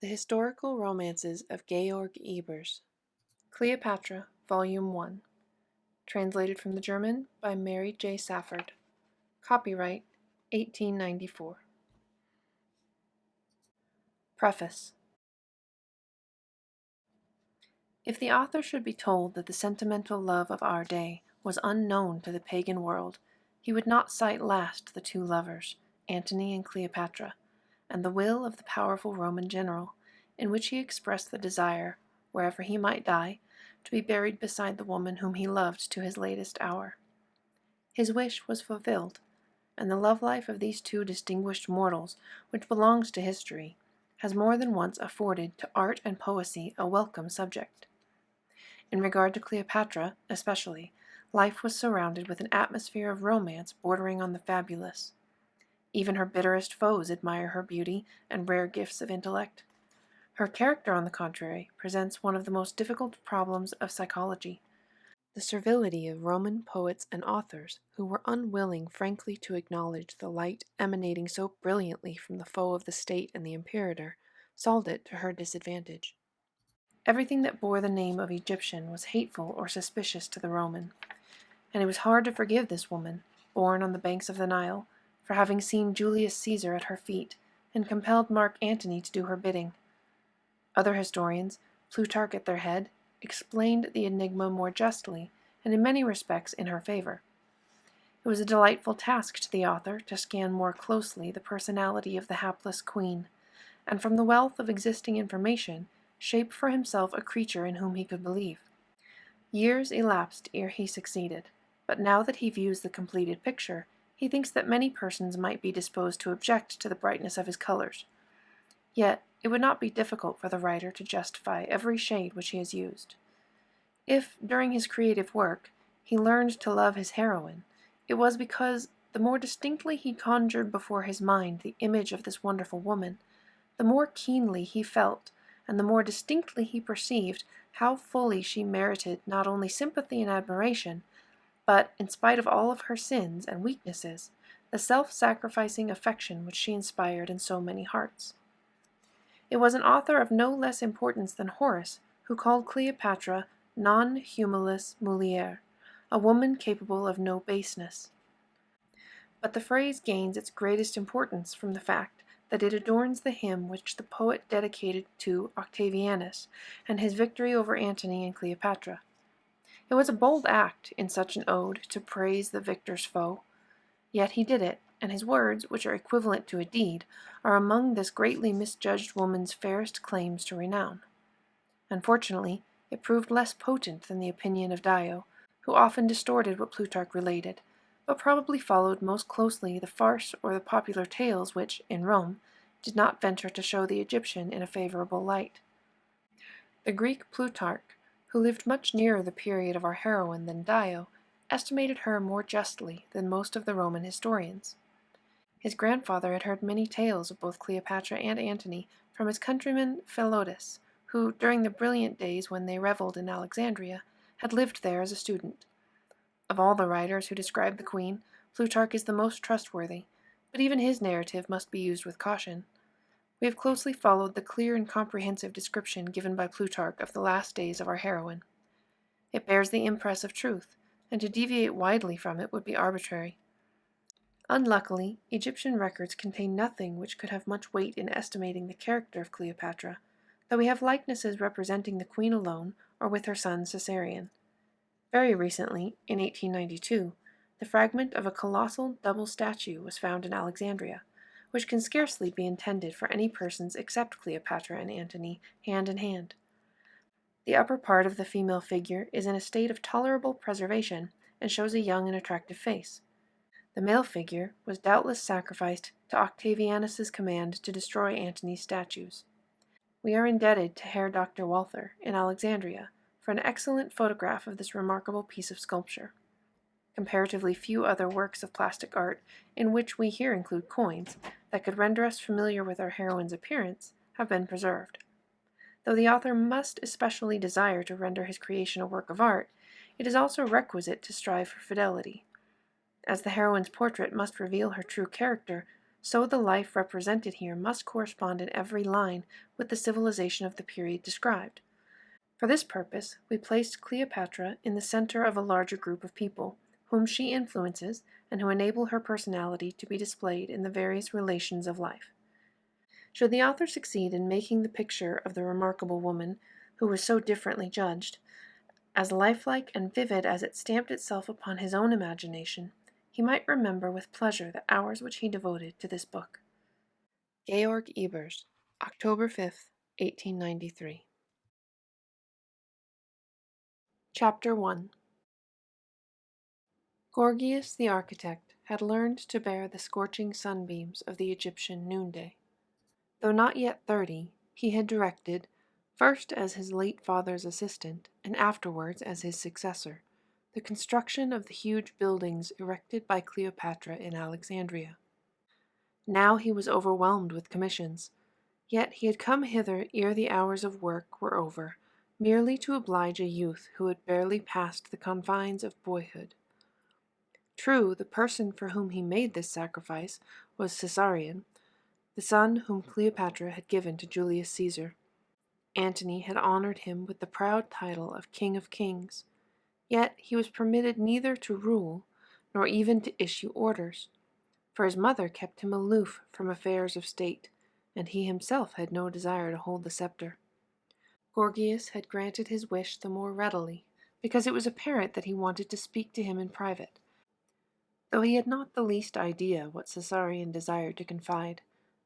The Historical Romances of Georg Ebers. Cleopatra, Volume 1. Translated from the German by Mary J. Safford. Copyright 1894. Preface. If the author should be told that the sentimental love of our day was unknown to the pagan world, he would not cite last the two lovers, Antony and Cleopatra, and the will of the powerful Roman general, in which he expressed the desire, wherever he might die, to be buried beside the woman whom he loved to his latest hour. His wish was fulfilled, and the love life of these two distinguished mortals, which belongs to history, has more than once afforded to art and poesy a welcome subject. In regard to Cleopatra, especially, life was surrounded with an atmosphere of romance bordering on the fabulous. Even her bitterest foes admire her beauty and rare gifts of intellect. Her character, on the contrary, presents one of the most difficult problems of psychology: the servility of Roman poets and authors who were unwilling frankly to acknowledge the light emanating so brilliantly from the foe of the state and the imperator, sold it to her disadvantage. Everything that bore the name of Egyptian was hateful or suspicious to the Roman, and it was hard to forgive this woman, born on the banks of the Nile, for having seen Julius Caesar at her feet and compelled Mark Antony to do her bidding. Other historians, Plutarch at their head, explained the enigma more justly, and in many respects in her favor. It was a delightful task to the author to scan more closely the personality of the hapless queen, and from the wealth of existing information, shape for himself a creature in whom he could believe. Years elapsed ere he succeeded, but now that he views the completed picture, he thinks that many persons might be disposed to object to the brightness of his colors. Yet it would not be difficult for the writer to justify every shade which he has used. If, during his creative work, he learned to love his heroine, it was because, the more distinctly he conjured before his mind the image of this wonderful woman, the more keenly he felt, and the more distinctly he perceived how fully she merited not only sympathy and admiration, but, in spite of all of her sins and weaknesses, the self-sacrificing affection which she inspired in so many hearts. It was an author of no less importance than Horace who called Cleopatra non humilis mulier, a woman capable of no baseness. But the phrase gains its greatest importance from the fact that it adorns the hymn which the poet dedicated to Octavianus and his victory over Antony and Cleopatra. It was a bold act, in such an ode, to praise the victor's foe. Yet he did it, and his words, which are equivalent to a deed, are among this greatly misjudged woman's fairest claims to renown. Unfortunately, it proved less potent than the opinion of Dio, who often distorted what Plutarch related, but probably followed most closely the farce or the popular tales which, in Rome, did not venture to show the Egyptian in a favorable light. The Greek Plutarch, who lived much nearer the period of our heroine than Dio, estimated her more justly than most of the Roman historians. His grandfather had heard many tales of both Cleopatra and Antony from his countryman Philotas, who, during the brilliant days when they reveled in Alexandria, had lived there as a student. Of all the writers who describe the queen, Plutarch is the most trustworthy, but even his narrative must be used with caution. We have closely followed the clear and comprehensive description given by Plutarch of the last days of our heroine. It bears the impress of truth, and to deviate widely from it would be arbitrary. Unluckily, Egyptian records contain nothing which could have much weight in estimating the character of Cleopatra, though we have likenesses representing the queen alone or with her son Caesarion. Very recently, in 1892, the fragment of a colossal double statue was found in Alexandria, which can scarcely be intended for any persons except Cleopatra and Antony, hand in hand. The upper part of the female figure is in a state of tolerable preservation, and shows a young and attractive face. The male figure was doubtless sacrificed to Octavianus's command to destroy Antony's statues. We are indebted to Herr Dr. Walther, in Alexandria, for an excellent photograph of this remarkable piece of sculpture. Comparatively few other works of plastic art, in which we here include coins, that could render us familiar with our heroine's appearance, have been preserved. Though the author must especially desire to render his creation a work of art, it is also requisite to strive for fidelity. As the heroine's portrait must reveal her true character, So the life represented here must correspond in every line with the civilization of the period described. For this purpose, we placed Cleopatra in the center of a larger group of people, whom she influences and who enable her personality to be displayed in the various relations of life. Should the author succeed in making the picture of the remarkable woman, who was so differently judged, as lifelike and vivid as it stamped itself upon his own imagination, he might remember with pleasure the hours which he devoted to this book. Georg Ebers, October 5th, 1893. Chapter 1. Gorgias the architect had learned to bear the scorching sunbeams of the Egyptian noonday. Though not yet 30, he had directed, first as his late father's assistant, and afterwards as his successor, the construction of the huge buildings erected by Cleopatra in Alexandria. Now he was overwhelmed with commissions, yet he had come hither ere the hours of work were over, merely to oblige a youth who had barely passed the confines of boyhood. True, the person for whom he made this sacrifice was Caesarion, the son whom Cleopatra had given to Julius Caesar. Antony had honored him with the proud title of King of Kings, yet he was permitted neither to rule nor even to issue orders, for his mother kept him aloof from affairs of state, and he himself had no desire to hold the scepter. Gorgias had granted his wish the more readily, because it was apparent that he wanted to speak to him in private, though he had not the least idea what Caesarion desired to confide,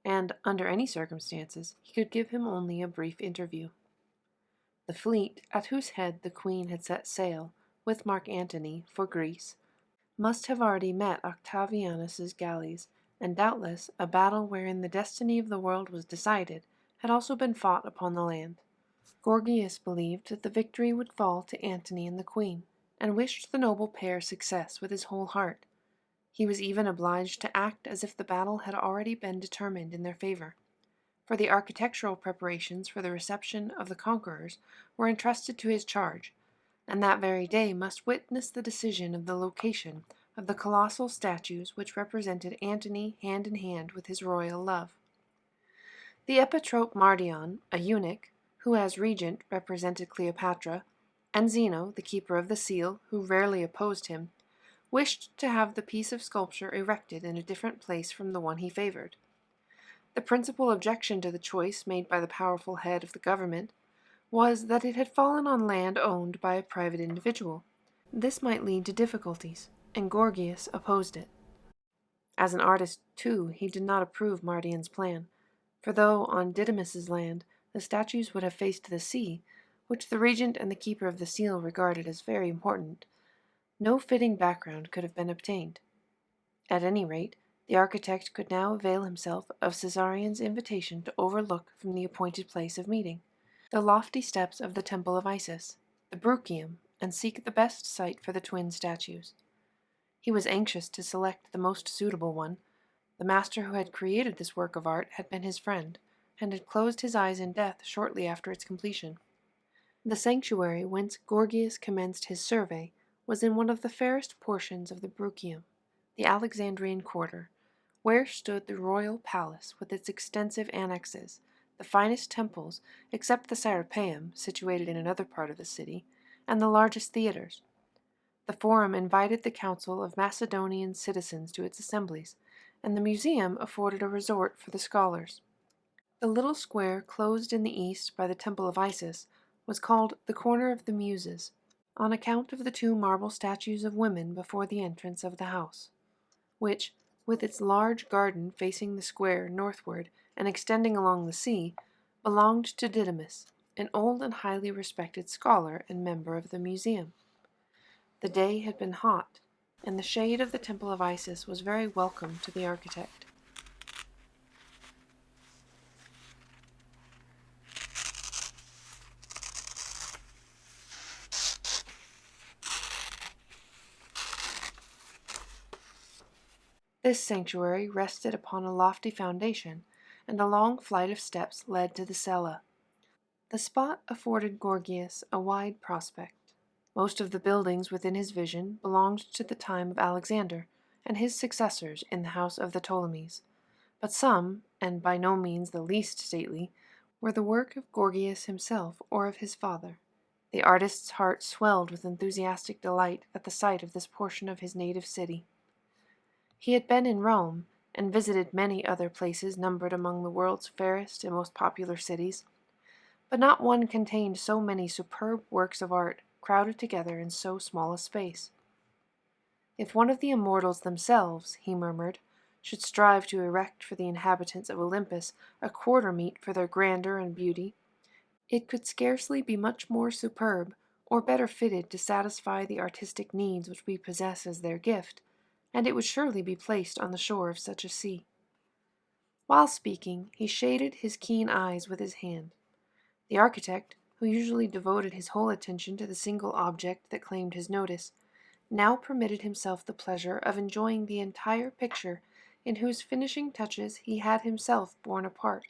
and, under any circumstances, he could give him only a brief interview. The fleet, at whose head the Queen had set sail, with Mark Antony, for Greece, must have already met Octavianus's galleys, and doubtless a battle wherein the destiny of the world was decided had also been fought upon the land. Gorgias believed that the victory would fall to Antony and the Queen, and wished the noble pair success with his whole heart. He was even obliged to act as if the battle had already been determined in their favor, for the architectural preparations for the reception of the conquerors were entrusted to his charge, and that very day must witness the decision of the location of the colossal statues which represented Antony hand in hand with his royal love. The epitrope Mardion, a eunuch, who as regent represented Cleopatra, and Zeno, the keeper of the seal, who rarely opposed him, wished to have the piece of sculpture erected in a different place from the one he favored. The principal objection to the choice made by the powerful head of the government was that it had fallen on land owned by a private individual. This might lead to difficulties, and Gorgias opposed it. As an artist, too, he did not approve Mardion's plan, for though on Didymus's land the statues would have faced the sea, which the regent and the keeper of the seal regarded as very important, no fitting background could have been obtained. At any rate, the architect could now avail himself of Caesarion's invitation to overlook from the appointed place of meeting the lofty steps of the Temple of Isis, the Bruchium, and seek the best site for the twin statues. He was anxious to select the most suitable one. The master who had created this work of art had been his friend, and had closed his eyes in death shortly after its completion. The sanctuary whence Gorgias commenced his survey was in one of the fairest portions of the Bruchium, the Alexandrian quarter, where stood the royal palace with its extensive annexes, the finest temples, except the Serapeum, situated in another part of the city, and the largest theaters. The Forum invited the council of Macedonian citizens to its assemblies, and the museum afforded a resort for the scholars. The little square closed in the east by the Temple of Isis was called the Corner of the Muses, on account of the two marble statues of women before the entrance of the house, which, with its large garden facing the square northward and extending along the sea, belonged to Didymus, an old and highly respected scholar and member of the museum. The day had been hot, and the shade of the Temple of Isis was very welcome to the architect. This sanctuary rested upon a lofty foundation, and a long flight of steps led to the cella. The spot afforded Gorgias a wide prospect. Most of the buildings within his vision belonged to the time of Alexander and his successors in the house of the Ptolemies, But some, and by no means the least stately, were the work of Gorgias himself or of his father. The artist's heart swelled with enthusiastic delight at the sight of this portion of his native city. He had been in Rome, and visited many other places numbered among the world's fairest and most popular cities, but not one contained so many superb works of art crowded together in so small a space. If one of the immortals themselves, he murmured, should strive to erect for the inhabitants of Olympus a quarter meet for their grandeur and beauty, it could scarcely be much more superb or better fitted to satisfy the artistic needs which we possess as their gift, and it would surely be placed on the shore of such a sea. While speaking, he shaded his keen eyes with his hand. The architect, who usually devoted his whole attention to the single object that claimed his notice, now permitted himself the pleasure of enjoying the entire picture in whose finishing touches he had himself borne a part.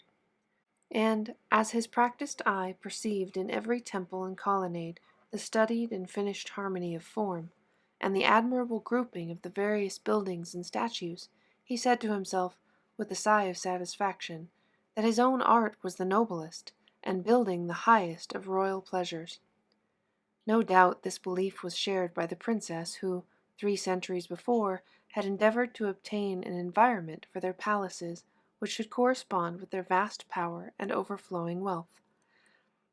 And, as his practiced eye perceived in every temple and colonnade the studied and finished harmony of form, and the admirable grouping of the various buildings and statues, he said to himself, with a sigh of satisfaction, that his own art was the noblest, and building the highest of royal pleasures. No doubt this belief was shared by the princess who, 3 centuries before, had endeavored to obtain an environment for their palaces which should correspond with their vast power and overflowing wealth,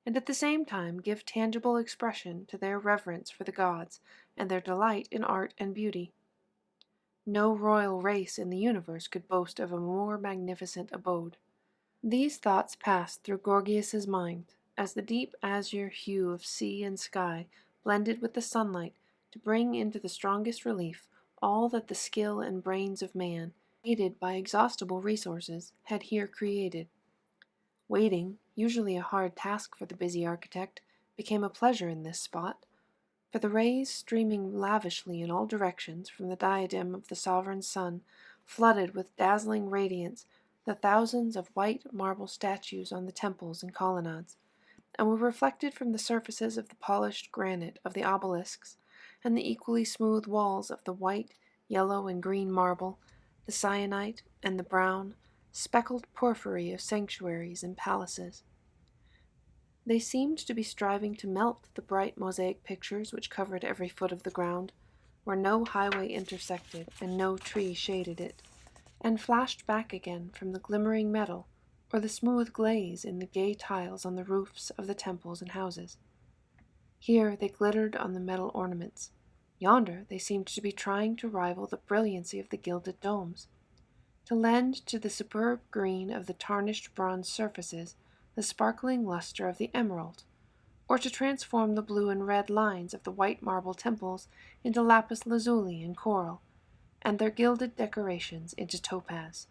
and at the same time give tangible expression to their reverence for the gods and their delight in art and beauty. No royal race in the universe could boast of a more magnificent abode. These thoughts passed through Gorgias's mind, as the deep azure hue of sea and sky blended with the sunlight to bring into the strongest relief all that the skill and brains of man, aided by exhaustible resources, had here created. Waiting, usually a hard task for the busy architect, became a pleasure in this spot, for the rays streaming lavishly in all directions from the diadem of the sovereign sun flooded with dazzling radiance the thousands of white marble statues on the temples and colonnades, and were reflected from the surfaces of the polished granite of the obelisks and the equally smooth walls of the white, yellow, and green marble, the syenite, and the brown, speckled porphyry of sanctuaries and palaces. They seemed to be striving to melt the bright mosaic pictures which covered every foot of the ground, where no highway intersected and no tree shaded it, and flashed back again from the glimmering metal or the smooth glaze in the gay tiles on the roofs of the temples and houses. Here they glittered on the metal ornaments. Yonder they seemed to be trying to rival the brilliancy of the gilded domes, to lend to the superb green of the tarnished bronze surfaces the sparkling luster of the emerald, or to transform the blue and red lines of the white marble temples into lapis lazuli and coral, and their gilded decorations into topaz.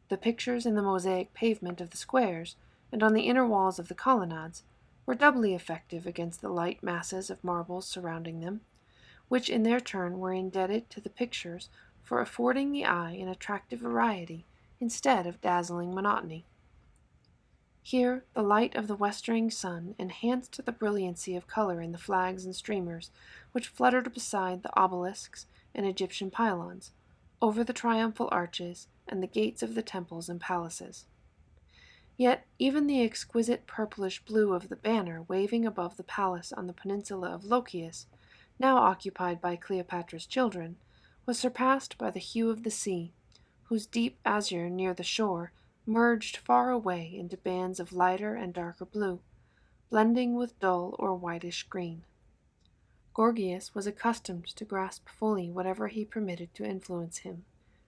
The pictures in the mosaic pavement of the squares and on the inner walls of the colonnades were doubly effective against the light masses of marbles surrounding them, which in their turn were indebted to the pictures for affording the eye an attractive variety instead of dazzling monotony. Here the light of the westering sun enhanced the brilliancy of color in the flags and streamers which fluttered beside the obelisks and Egyptian pylons, over the triumphal arches and the gates of the temples and palaces. Yet even the exquisite purplish blue of the banner waving above the palace on the peninsula of Lochias, now occupied by Cleopatra's children, was surpassed by the hue of the sea, whose deep azure near the shore merged far away into bands of lighter and darker blue, blending with dull or whitish green. Gorgias was accustomed to grasp fully whatever he permitted to influence him,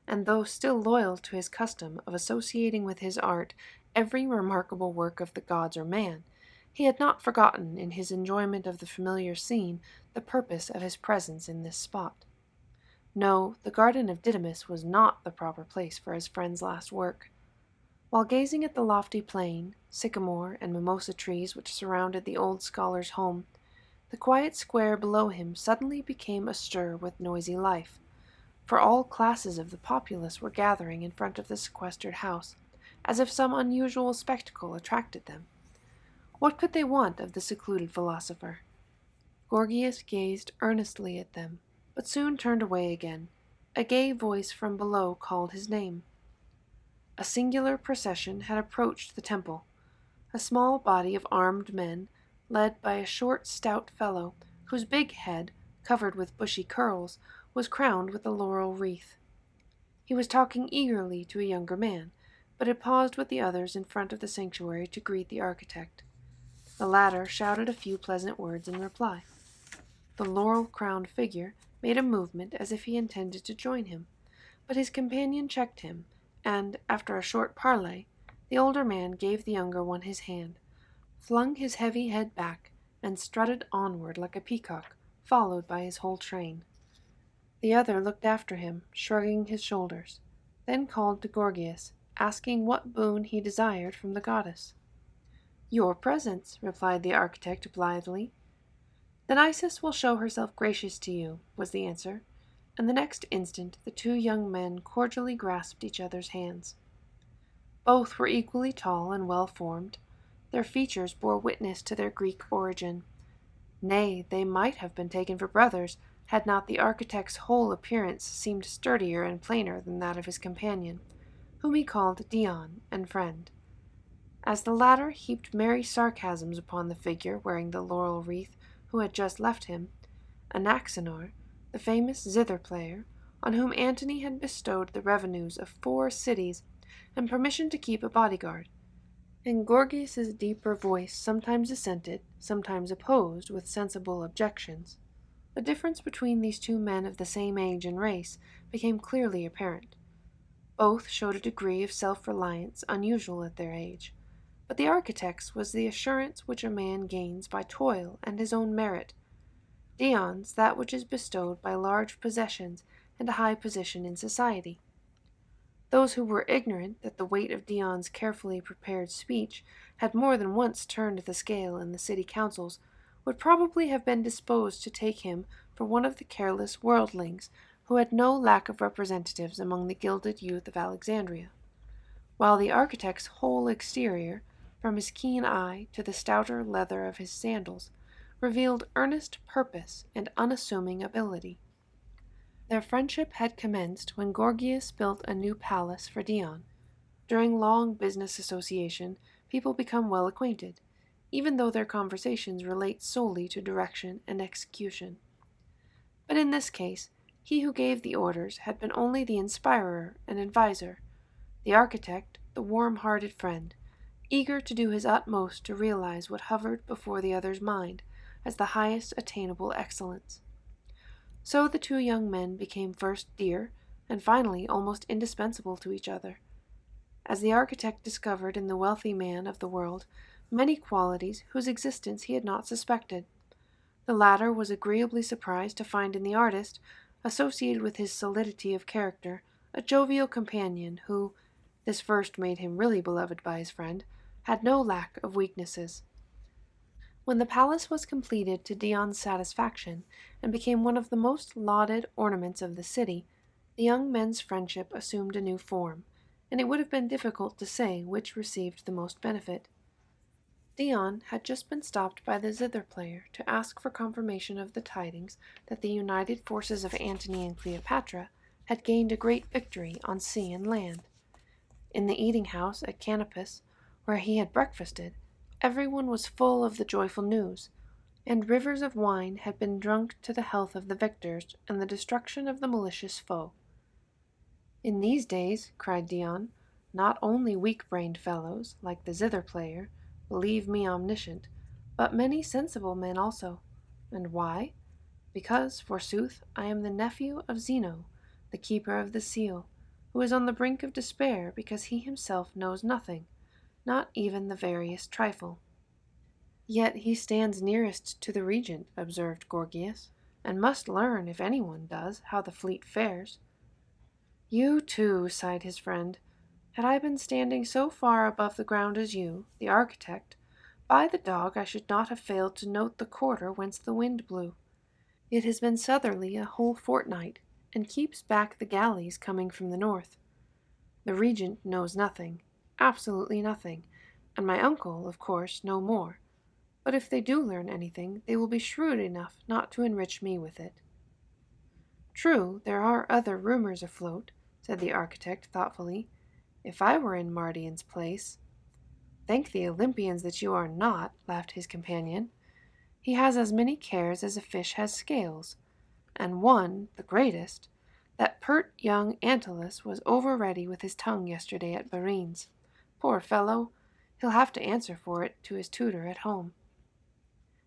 and though still loyal to his custom of associating with his art every remarkable work of the gods or man, he had not forgotten in his enjoyment of the familiar scene the purpose of his presence in this spot. No, the garden of Didymus was not the proper place for his friend's last work. While gazing at the lofty plane, sycamore, and mimosa trees which surrounded the old scholar's home, the quiet square below him suddenly became astir with noisy life, for all classes of the populace were gathering in front of the sequestered house, as if some unusual spectacle attracted them. What could they want of the secluded philosopher? Gorgias gazed earnestly at them, but soon turned away again. A gay voice from below called his name. A singular procession had approached the temple. A small body of armed men, led by a short, stout fellow, whose big head, covered with bushy curls, was crowned with a laurel wreath. He was talking eagerly to a younger man, but had paused with the others in front of the sanctuary to greet the architect. The latter shouted a few pleasant words in reply. The laurel-crowned figure made a movement as if he intended to join him, but his companion checked him, and, after a short parley, the older man gave the younger one his hand, flung his heavy head back, and strutted onward like a peacock, followed by his whole train. The other looked after him, shrugging his shoulders, then called to Gorgias, asking what boon he desired from the goddess. "Your presence," replied the architect blithely. "Then Isis will show herself gracious to you," was the answer, and the next instant the two young men cordially grasped each other's hands. Both were equally tall and well-formed. Their features bore witness to their Greek origin. Nay, they might have been taken for brothers, had not the architect's whole appearance seemed sturdier and plainer than that of his companion, whom he called Dion and friend. As the latter heaped merry sarcasms upon the figure wearing the laurel wreath who had just left him, Anaxenor, the famous zither-player, on whom Antony had bestowed the revenues of 4 cities and permission to keep a bodyguard, and Gorgias's deeper voice sometimes assented, sometimes opposed with sensible objections. The difference between these two men of the same age and race became clearly apparent. Both showed a degree of self-reliance unusual at their age, but the architect's was the assurance which a man gains by toil and his own merit. Dion's that which is bestowed by large possessions and a high position in society. Those who were ignorant that the weight of Dion's carefully prepared speech had more than once turned the scale in the city councils would probably have been disposed to take him for one of the careless worldlings who had no lack of representatives among the gilded youth of Alexandria, while the architect's whole exterior, from his keen eye to the stouter leather of his sandals, revealed earnest purpose and unassuming ability. Their friendship had commenced when Gorgias built a new palace for Dion. During long business association, people become well acquainted, even though their conversations relate solely to direction and execution. But in this case, he who gave the orders had been only the inspirer and adviser, the architect, the warm-hearted friend, eager to do his utmost to realize what hovered before the other's mind as the highest attainable excellence. So the two young men became first dear, and finally almost indispensable to each other. As the architect discovered in the wealthy man of the world many qualities whose existence he had not suspected, the latter was agreeably surprised to find in the artist, associated with his solidity of character, a jovial companion who, this first made him really beloved by his friend, had no lack of weaknesses. When the palace was completed to Dion's satisfaction and became one of the most lauded ornaments of the city, the young men's friendship assumed a new form, and it would have been difficult to say which received the most benefit. Dion had just been stopped by the zither-player to ask for confirmation of the tidings that the united forces of Antony and Cleopatra had gained a great victory on sea and land. In the eating-house at Canopus, where he had breakfasted, everyone was full of the joyful news, and rivers of wine had been drunk to the health of the victors and the destruction of the malicious foe. "In these days," cried Dion, "not only weak-brained fellows, like the zither-player, believe me omniscient, but many sensible men also. And why? Because, forsooth, I am the nephew of Zeno, the keeper of the seal, who is on the brink of despair because he himself knows nothing, not even the veriest trifle." "Yet he stands nearest to the regent," observed Gorgias, "and must learn, if anyone does, how the fleet fares." "You too," sighed his friend. "Had I been standing so far above the ground as you, the architect, by the dog I should not have failed to note the quarter whence the wind blew. It has been southerly a whole fortnight, and keeps back the galleys coming from the north. The regent knows nothing, absolutely nothing, and my uncle, of course, no more. But if they do learn anything, they will be shrewd enough not to enrich me with it." "True, there are other rumors afloat," said the architect thoughtfully, If I were in Mardian's place— Thank the Olympians that you are not, laughed his companion. He has as many cares as a fish has scales, and one, the greatest, that pert young Antyllus was over-ready with his tongue yesterday at Barine's. Poor fellow, he'll have to answer for it to his tutor at home.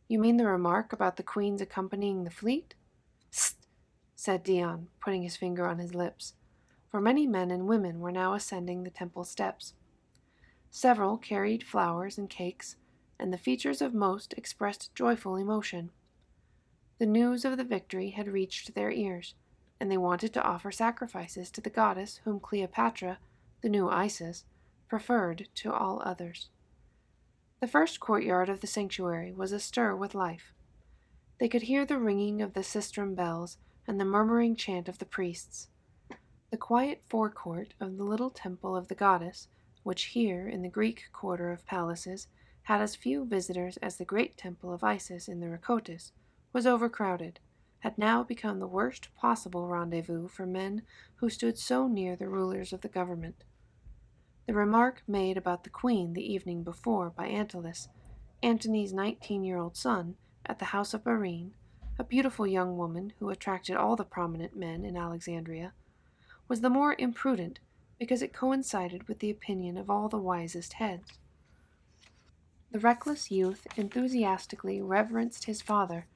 You mean the remark about the Queen's accompanying the fleet? Sst, said Dion, putting his finger on his lips, for many men and women were now ascending the temple steps. Several carried flowers and cakes, and the features of most expressed joyful emotion. The news of the victory had reached their ears, and they wanted to offer sacrifices to the goddess whom Cleopatra, the new Isis, preferred to all others. The first courtyard of the sanctuary was astir with life. They could hear the ringing of the sistrum bells and the murmuring chant of the priests. The quiet forecourt of the little temple of the goddess, which here, in the Greek quarter of palaces, had as few visitors as the great temple of Isis in the Rhakotis, was overcrowded, had now become the worst possible rendezvous for men who stood so near the rulers of the government. The remark made about the queen the evening before by Antyllus, Antony's 19-year-old son, at the house of Barine, a beautiful young woman who attracted all the prominent men in Alexandria, was the more imprudent because it coincided with the opinion of all the wisest heads. The reckless youth enthusiastically reverenced his father,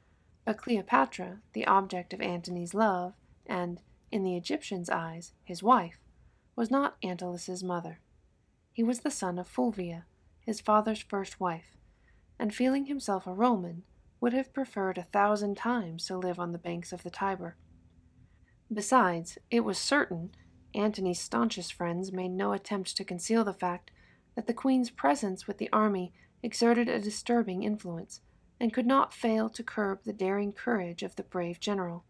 but Cleopatra, the object of Antony's love, and, in the Egyptians' eyes, his wife, was not Antyllus's mother. He was the son of Fulvia, his father's first wife, and feeling himself a Roman, would have preferred 1,000 times to live on the banks of the Tiber. Besides, it was certain, Antony's staunchest friends made no attempt to conceal the fact, that the queen's presence with the army exerted a disturbing influence, and could not fail to curb the daring courage of the brave general.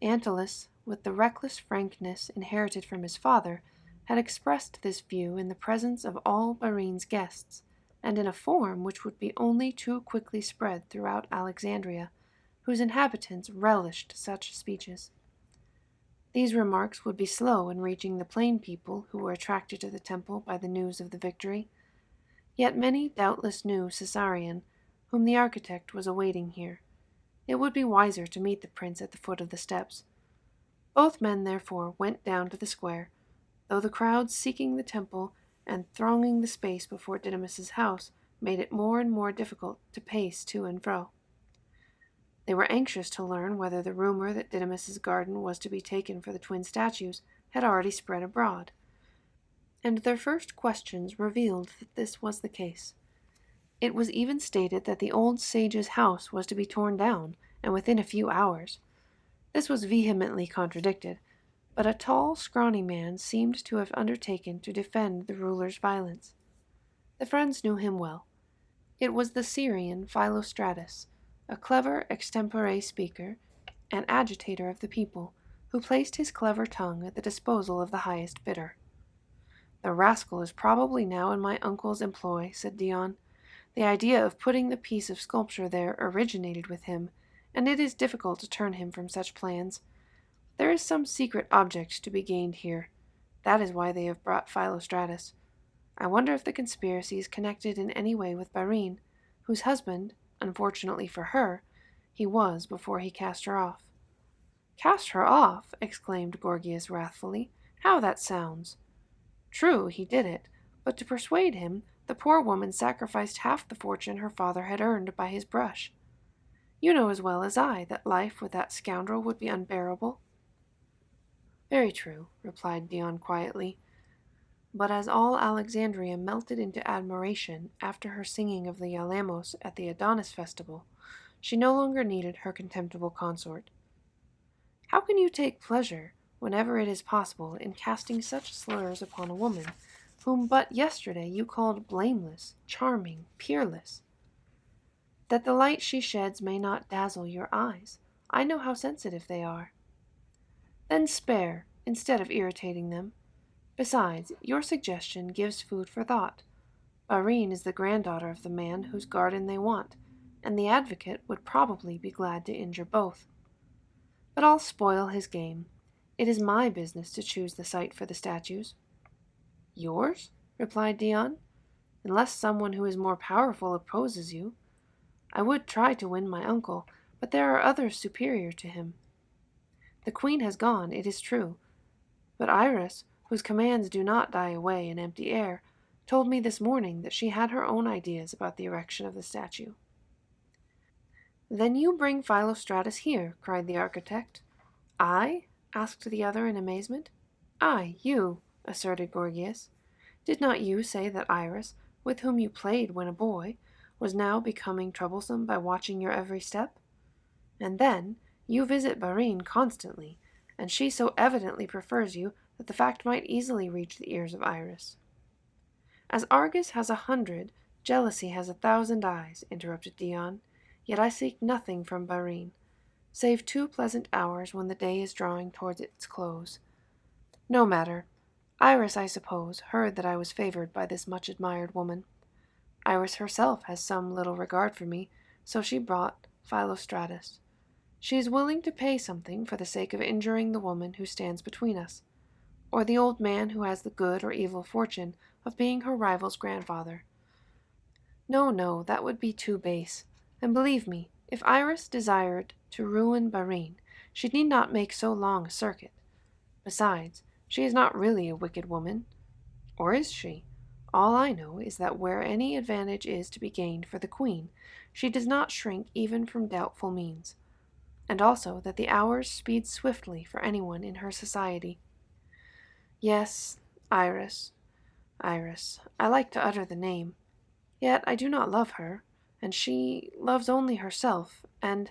Antyllus, with the reckless frankness inherited from his father, had expressed this view in the presence of all Barine's guests, and in a form which would be only too quickly spread throughout Alexandria, whose inhabitants relished such speeches. These remarks would be slow in reaching the plain people who were attracted to the temple by the news of the victory, yet many doubtless knew Caesarion, whom the architect was awaiting here. It would be wiser to meet the prince at the foot of the steps. Both men, therefore, went down to the square, though the crowds seeking the temple and thronging the space before Didymus's house made it more and more difficult to pace to and fro. They were anxious to learn whether the rumor that Didymus's garden was to be taken for the twin statues had already spread abroad, and their first questions revealed that this was the case. It was even stated that the old sage's house was to be torn down, and within a few hours. This was vehemently contradicted, but a tall, scrawny man seemed to have undertaken to defend the ruler's violence. The friends knew him well. It was the Syrian Philostratus, a clever extempore speaker, an agitator of the people, who placed his clever tongue at the disposal of the highest bidder. "The rascal is probably now in my uncle's employ," said Dion. "The idea of putting the piece of sculpture there originated with him, and it is difficult to turn him from such plans. There is some secret object to be gained here. That is why they have brought Philostratus. I wonder if the conspiracy is connected in any way with Barine, whose husband, unfortunately for her, he was before he cast her off." "Cast her off!" exclaimed Gorgias wrathfully. "How that sounds!" "True, he did it, but to persuade him, the poor woman sacrificed half the fortune her father had earned by his brush. You know as well as I that life with that scoundrel would be unbearable." "Very true," replied Dion quietly. But as all Alexandria melted into admiration after her singing of the Yalamos at the Adonis festival, she no longer needed her contemptible consort. "How can you take pleasure, whenever it is possible, in casting such slurs upon a woman, whom but yesterday you called blameless, charming, peerless? That the light she sheds may not dazzle your eyes. I know how sensitive they are. Then spare, instead of irritating them. Besides, your suggestion gives food for thought. Barine is the granddaughter of the man whose garden they want, and the advocate would probably be glad to injure both. But I'll spoil his game. It is my business to choose the site for the statues." Yours? Replied Dion. Unless someone who is more powerful opposes you. I would try to win my uncle, but there are others superior to him. The queen has gone, it is true, but Iris, whose commands do not die away in empty air, told me this morning that she had her own ideas about the erection of the statue. Then you bring Philostratus here, cried the architect. I? Asked the other in amazement. I, you, asserted Gorgias. Did not you say that Iris, with whom you played when a boy, was now becoming troublesome by watching your every step? And then, you visit Barine constantly, and she so evidently prefers you that the fact might easily reach the ears of Iris. As Argus has 100, jealousy has 1,000 eyes, interrupted Dion, yet I seek nothing from Barine, save 2 pleasant hours when the day is drawing towards its close. No matter. Iris, I suppose, heard that I was favored by this much-admired woman. Iris herself has some little regard for me, so she brought Philostratus. She is willing to pay something for the sake of injuring the woman who stands between us, or the old man who has the good or evil fortune of being her rival's grandfather. No, no, that would be too base, and believe me, if Iris desired to ruin Barine, she need not make so long a circuit. Besides, she is not really a wicked woman. Or is she? All I know is that where any advantage is to be gained for the queen, she does not shrink even from doubtful means, and also that the hours speed swiftly for anyone in her society. Yes, Iris. I like to utter the name. Yet I do not love her, and she loves only herself, and,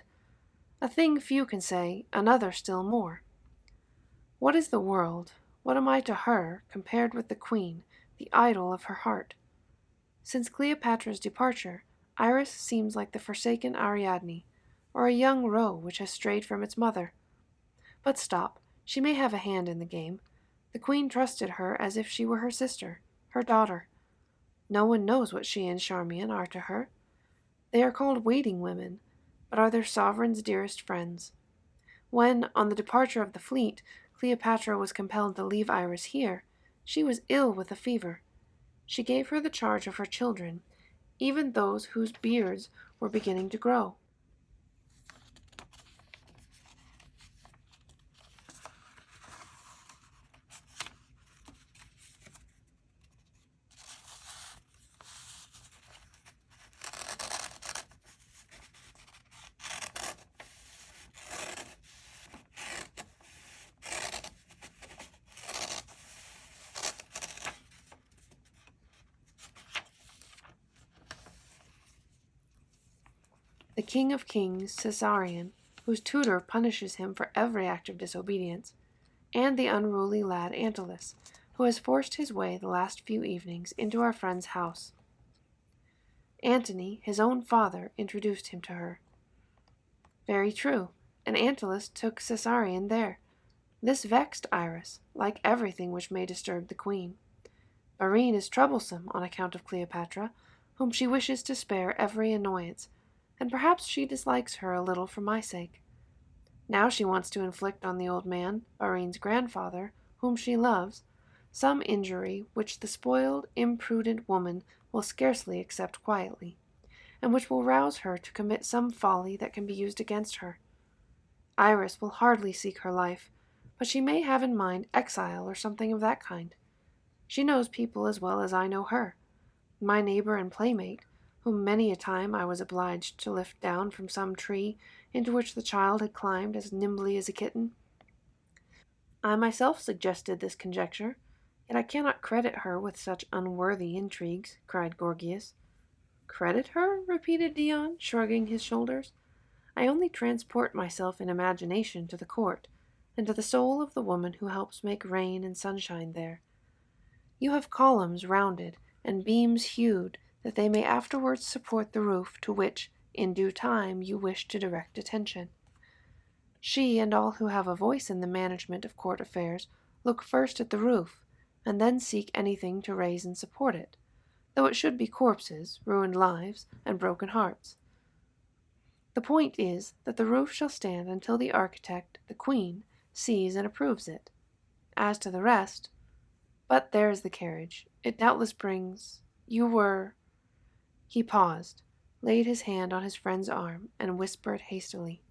a thing few can say, another still more. What is the world? What am I to her, compared with the queen, the idol of her heart? Since Cleopatra's departure, Iris seems like the forsaken Ariadne, or a young roe which has strayed from its mother. But stop, she may have a hand in the game. The queen trusted her as if she were her sister, her daughter. No one knows what she and Charmian are to her. They are called waiting women, but are their sovereign's dearest friends. When, on the departure of the fleet, Cleopatra was compelled to leave Iris here, she was ill with a fever. She gave her the charge of her children, even those whose beards were beginning to grow. The king of kings, Caesarion, whose tutor punishes him for every act of disobedience, and the unruly lad Antyllus, who has forced his way the last few evenings into our friend's house. Antony, his own father, introduced him to her. Very true, and Antyllus took Caesarion there. This vexed Iris, like everything which may disturb the queen. Barine is troublesome on account of Cleopatra, whom she wishes to spare every annoyance, and perhaps she dislikes her a little for my sake. Now she wants to inflict on the old man, Barine's grandfather, whom she loves, some injury which the spoiled, imprudent woman will scarcely accept quietly, and which will rouse her to commit some folly that can be used against her. Iris will hardly seek her life, but she may have in mind exile or something of that kind. She knows people as well as I know her. My neighbor and playmate, whom many a time I was obliged to lift down from some tree into which the child had climbed as nimbly as a kitten. I myself suggested this conjecture, yet I cannot credit her with such unworthy intrigues, cried Gorgias. Credit her? Repeated Dion, shrugging his shoulders. I only transport myself in imagination to the court, and to the soul of the woman who helps make rain and sunshine there. You have columns rounded, and beams hewed, that they may afterwards support the roof to which, in due time, you wish to direct attention. She and all who have a voice in the management of court affairs look first at the roof, and then seek anything to raise and support it, though it should be corpses, ruined lives, and broken hearts. The point is that the roof shall stand until the architect, the queen, sees and approves it. As to the rest, But there is the carriage. It doubtless brings... You were... He paused, laid his hand on his friend's arm, and whispered hastily,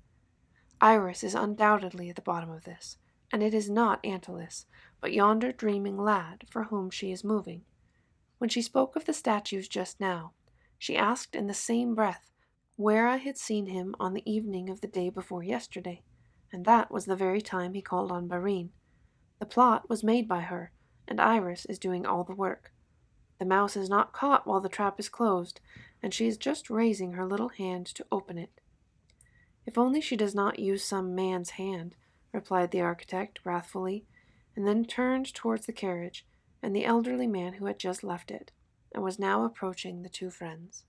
Iris is undoubtedly at the bottom of this, and it is not Antyllus, but yonder dreaming lad for whom she is moving. When she spoke of the statues just now, she asked in the same breath where I had seen him on the evening of the day before yesterday, and that was the very time he called on Barine. The plot was made by her, and Iris is doing all the work. The mouse is not caught while the trap is closed, and she is just raising her little hand to open it. If only she does not use some man's hand, replied the architect wrathfully, and then turned towards the carriage and the elderly man who had just left it, and was now approaching the two friends.